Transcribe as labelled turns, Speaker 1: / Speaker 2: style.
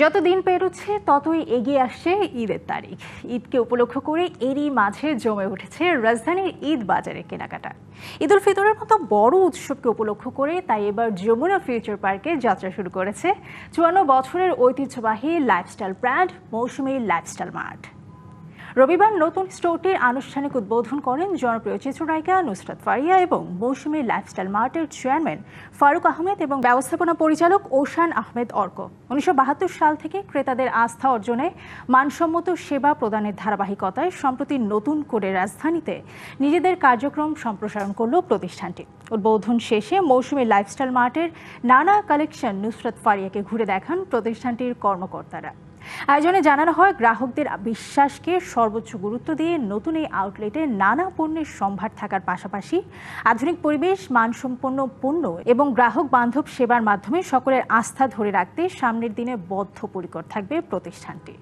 Speaker 1: যত দিন পেরোচ্ছে ততই এগিয়ে আসছে ঈদের তারিখ। ঈদকে উপলক্ষ করে এরই মাঝে জমে উঠেছে রাজধানীর ঈদ বাজারে কেনাকাটা। ঈদ উল ফিতরের মতো বড় উৎসবকে উপলক্ষ করে তাই এবার যমুনা ফিউচার পার্কে যাত্রা শুরু করেছে ৫৪ বছরের ঐতিহ্যবাহী লাইফস্টাইল ব্র্যান্ড মৌসুমী লাইফস্টাইল মার্ট। রবিবার নতুন স্টোরটির আনুষ্ঠানিক উদ্বোধন করেন জনপ্রিয় চিত্রনায়িকা নুসরাত ফারিয়া এবং মৌসুমী লাইফস্টাইল মার্টের চেয়ারম্যান ফারুক আহমেদ এবং ব্যবস্থাপনা পরিচালক ওশান আহমেদ অর্ক। ১৯৭২ সাল থেকে ক্রেতাদের আস্থা অর্জনে মানসম্মত সেবা প্রদানের ধারাবাহিকতায় সম্প্রতি নতুন করে রাজধানীতে নিজেদের কার্যক্রম সম্প্রসারণ করল প্রতিষ্ঠানটি। উদ্বোধন শেষে মৌসুমী লাইফস্টাইল মার্টের নানা কালেকশন নুসরাত ফারিয়াকে ঘুরে দেখান প্রতিষ্ঠানটির কর্মকর্তারা। আয়োজনে জানানো হয়, গ্রাহকদের বিশ্বাসকে সর্বোচ্চ গুরুত্ব দিয়ে নতুন এই আউটলেটে নানা পণ্যের সম্ভার থাকার পাশাপাশি আধুনিক পরিবেশ, মানসম্পন্ন পণ্য এবং গ্রাহক বান্ধব সেবার মাধ্যমে সকলের আস্থা ধরে রাখতে সামনের দিনে বদ্ধপরিকর থাকবে প্রতিষ্ঠানটি।